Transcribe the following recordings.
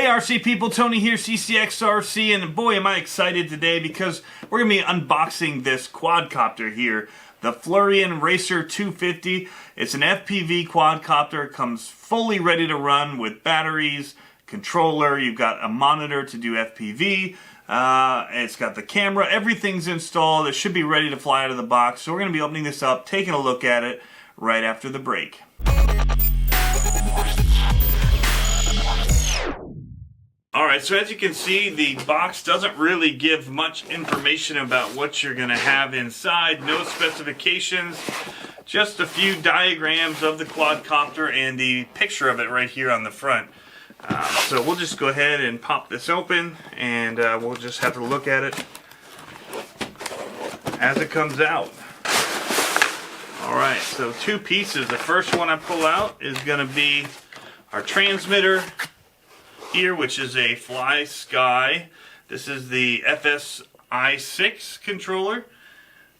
Hey RC people, Tony here, CCxRC, and boy am I excited today because we're going to be unboxing this quadcopter here, the Floureon Racer 250. It's an FPV quadcopter. It comes fully ready to run with batteries, controller, you've got a monitor to do FPV, it's got the camera, everything's installed. It should be ready to fly out of the box. So we're going to be opening this up, taking a look at it right after the break. Alright, so as you can see, the box doesn't really give much information about what you're going to have inside. No specifications, just a few diagrams of the quadcopter and the picture of it right here on the front. So we'll just go ahead and pop this open and we'll just have to look at it as it comes out. Alright, so two pieces. The first one I pull out is going to be our transmitter here, which is a FlySky. This is the FS i6 controller,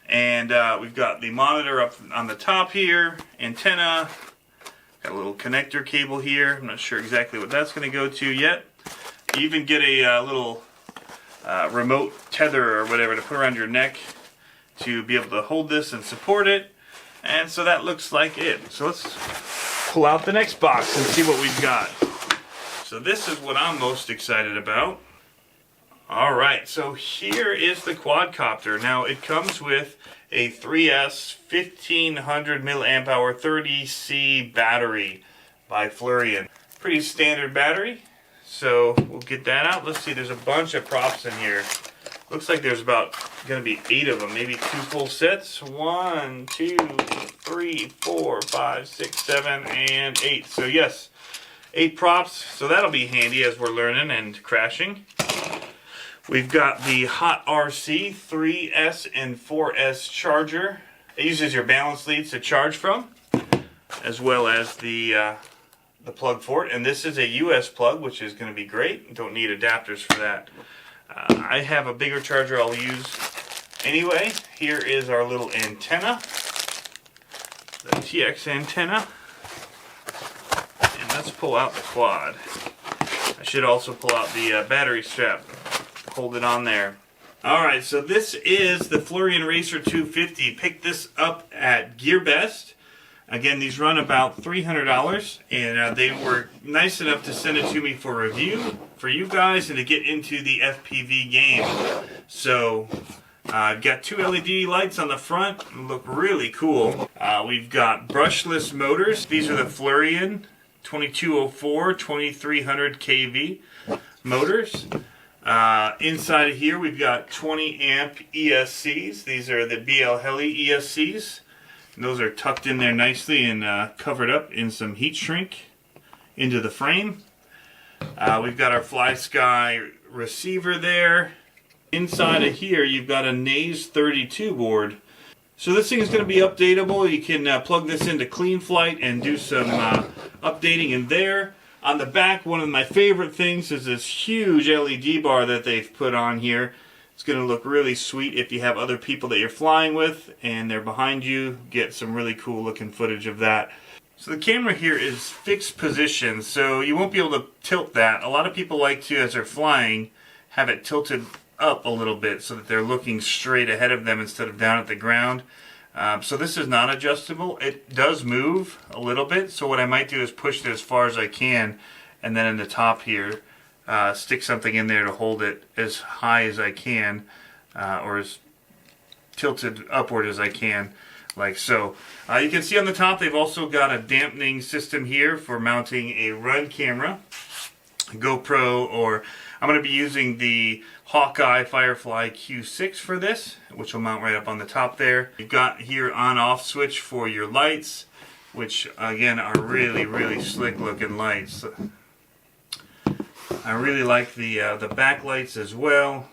and we've got the monitor up on the top here, antenna, got a little connector cable here. I'm not sure exactly what that's going to go to yet. You even get a little remote tether or whatever to put around your neck to be able to hold this and support it. And so that looks like it. So let's pull out the next box and see what we've got. So this is what I'm most excited about. Alright, so here is the quadcopter. Now it comes with a 3S 1500 milliamp hour 30C battery by Floureon. Pretty standard battery. So we'll get that out. Let's see, there's a bunch of props in here. Looks like there's about going to be 8 of them, maybe 2 full sets. 1, 2, 3, 4, 5, 6, 7, and 8. So yes, 8 props, so that'll be handy as we're learning and crashing. We've got the hot RC 3S and 4S charger. It uses your balance leads to charge from, as well as the plug for it. And this is a US plug, which is going to be great. You don't need adapters for that. I have a bigger charger I'll use anyway. Here is our little antenna, the TX antenna. Let's pull out the quad. I should also pull out the battery strap. Hold it on there. Alright, so this is the Floureon Racer 250. Picked this up at Gearbest. Again, these run about $300, and they were nice enough to send it to me for review for you guys and to get into the FPV game. So I've got 2 LED lights on the front. Look really cool. We've got brushless motors. These are the Floureon 2204 2300 kV motors. Inside of here we've got 20 amp ESCs. These are the BL-Heli ESCs. And those are tucked in there nicely and covered up in some heat shrink into the frame. We've got our FlySky receiver there. Inside of here you've got a Naze32 board. So this thing is going to be updatable. You can plug this into CleanFlight and do some updating in there. On the back, one of my favorite things is this huge LED bar that they've put on here. It's going to look really sweet if you have other people that you're flying with and they're behind you. Get some really cool looking footage of that. So the camera here is fixed position, so you won't be able to tilt that. A lot of people like to, as they're flying, have it tilted up a little bit so that they're looking straight ahead of them instead of down at the ground. So this is not adjustable. It does move a little bit, so what I might do is push it as far as I can, and then in the top here stick something in there to hold it as high as I can, or as tilted upward as I can, like so. You can see on the top they've also got a dampening system here for mounting a run camera, GoPro, or I'm going to be using the Hawkeye Firefly Q6 for this, which will mount right up on the top there. You've got here on-off switch for your lights, which again are really, really slick looking lights. I really like the backlights as well.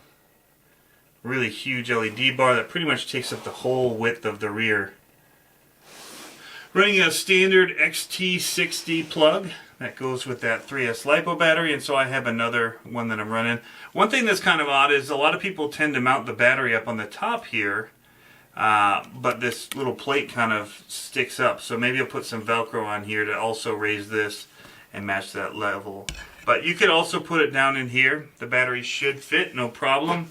Really huge LED bar that pretty much takes up the whole width of the rear. Running a standard XT60 plug that goes with that 3S LiPo battery, and so I have another one that I'm running. One thing that's kind of odd is a lot of people tend to mount the battery up on the top here, but this little plate kind of sticks up, so maybe I'll put some Velcro on here to also raise this and match that level. But you could also put it down in here. The battery should fit, no problem.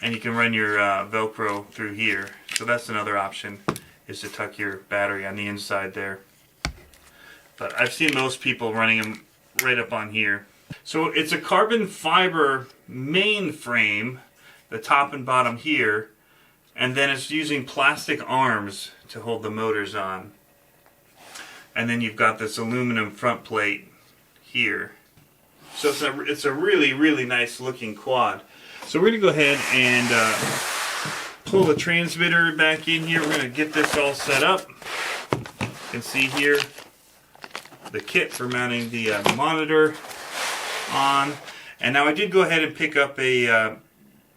And you can run your Velcro through here. So that's another option, is to tuck your battery on the inside there. But I've seen most people running them right up on here. So it's a carbon fiber main frame, the top and bottom here, and then it's using plastic arms to hold the motors on. And then you've got this aluminum front plate here. So it's a really, really nice looking quad. So we're going to go ahead and pull the transmitter back in here. We're going to get this all set up. You can see here the kit for mounting the monitor on. And now I did go ahead and pick up a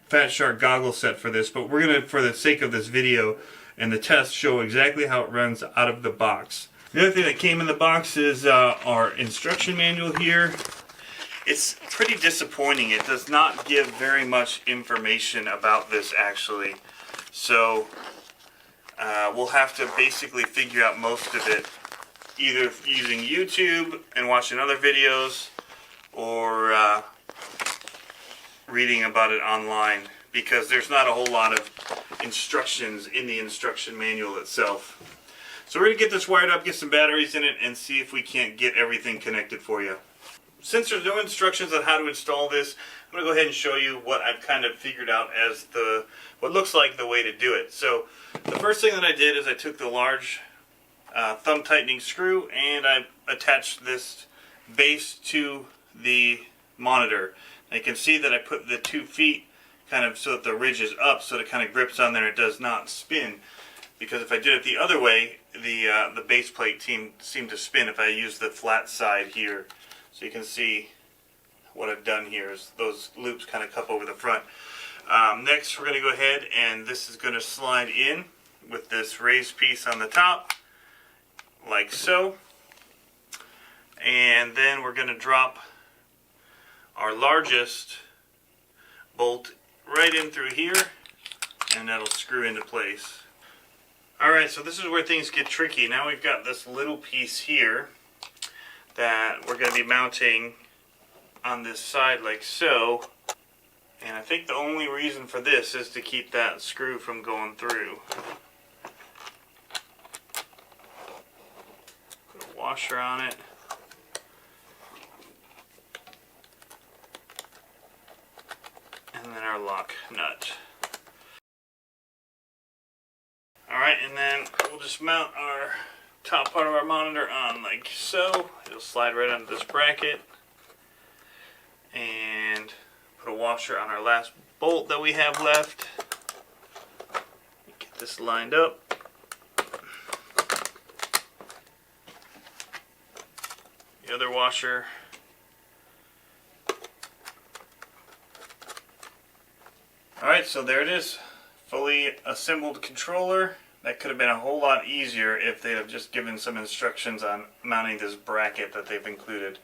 Fat Shark goggle set for this, but we're going to, for the sake of this video and the test, show exactly how it runs out of the box. The other thing that came in the box is our instruction manual here. It's pretty disappointing. It does not give very much information about this actually. So we'll have to basically figure out most of it either using YouTube and watching other videos or reading about it online, because there's not a whole lot of instructions in the instruction manual itself. So we're going to get this wired up, get some batteries in it, and see if we can't get everything connected for you. Since there's no instructions on how to install this, I'm going to go ahead and show you what I've kind of figured out as what looks like the way to do it. So the first thing that I did is I took the large thumb tightening screw and I attached this base to the monitor. And you can see that I put the 2 feet kind of so that the ridge is up, so that it kind of grips on there and it does not spin. Because if I did it the other way, the base plate seemed to spin if I used the flat side here. So you can see what I've done here is those loops kind of cup over the front. Next we're going to go ahead and this is going to slide in with this raised piece on the top, like so. And then we're going to drop our largest bolt right in through here, and that'll screw into place. Alright, so this is where things get tricky. Now we've got this little piece here that we're going to be mounting on this side like so, and I think the only reason for this is to keep that screw from going through. Put a washer on it. And then our lock nut. Alright, and then we'll just mount our top part of our monitor on like so. It'll slide right under this bracket. And put a washer on our last bolt that we have left. Get this lined up. The other washer. Alright, so there it is. Fully assembled controller. That could have been a whole lot easier if they'd have just given some instructions on mounting this bracket that they've included.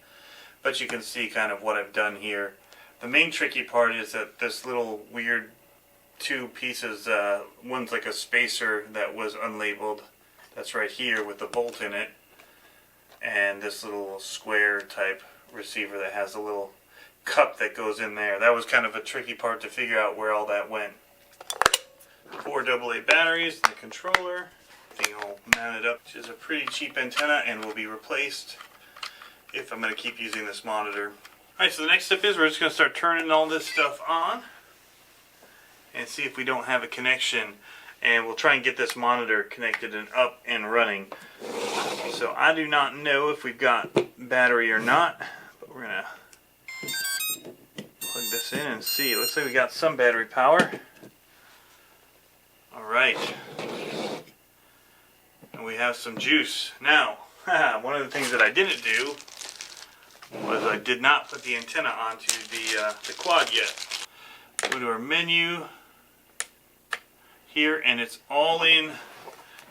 But you can see kind of what I've done here. The main tricky part is that this little weird 2 pieces, one's like a spacer that was unlabeled. That's right here with the bolt in it. And this little square type receiver that has a little cup that goes in there. That was kind of a tricky part to figure out where all that went. 4 AA batteries, the controller, everything all mounted up, which is a pretty cheap antenna and will be replaced if I'm going to keep using this monitor. Alright, so the next step is we're just going to start turning all this stuff on and see if we don't have a connection, and we'll try and get this monitor connected and up and running. So I do not know if we've got battery or not, but we're going to plug this in and see. It looks like we got some battery power. Alright, and we have some juice. Now, one of the things that I didn't do was I did not put the antenna onto the quad yet. Go to our menu here, and it's all in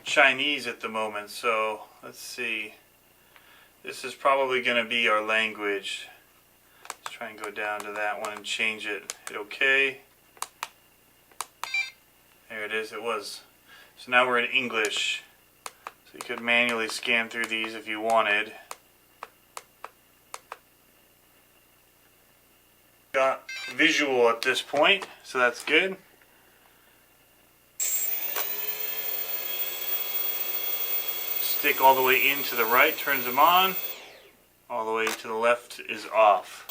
Chinese at the moment, so let's see. This is probably going to be our language. Let's try and go down to that one and change it. Hit OK. There it is, it was. So now we're in English. So you could manually scan through these if you wanted. Got visual at this point, so that's good. Stick all the way into the right turns them on. All the way to the left is off.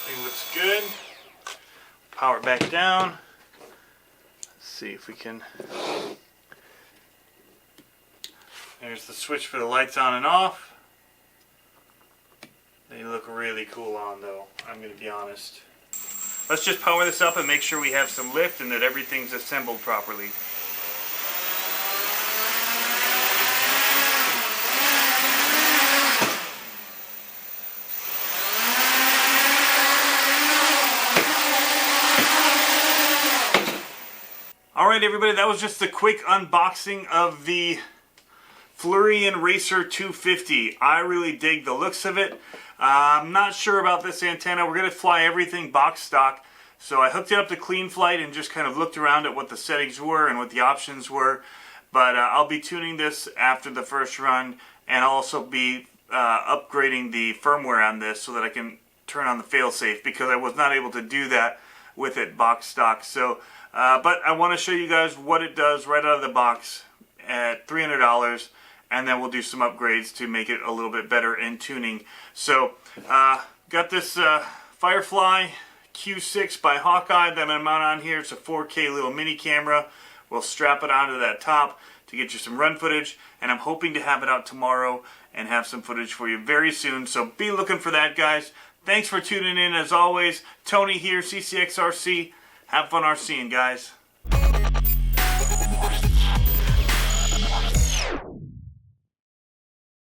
Everything looks good. Power it back down. Let's see if we can. There's the switch for the lights on and off. They look really cool on though, I'm going to be honest. Let's just power this up and make sure we have some lift and that everything's assembled properly. Alright everybody, that was just a quick unboxing of the Floureon Racer 250. I really dig the looks of it. I'm not sure about this antenna. We're going to fly everything box stock. So I hooked it up to Clean Flight and just kind of looked around at what the settings were and what the options were. But I'll be tuning this after the first run, and I'll also be upgrading the firmware on this so that I can turn on the failsafe, because I was not able to do that with it box stock. So, but I want to show you guys what it does right out of the box at $300. And then we'll do some upgrades to make it a little bit better in tuning. So, got this Firefly Q6 by Hawkeye that I'm going to mount on here. It's a 4K little mini camera. We'll strap it onto that top to get you some run footage. And I'm hoping to have it out tomorrow and have some footage for you very soon. So be looking for that, guys. Thanks for tuning in as always. Tony here, CCxRC. Have fun RCing, guys.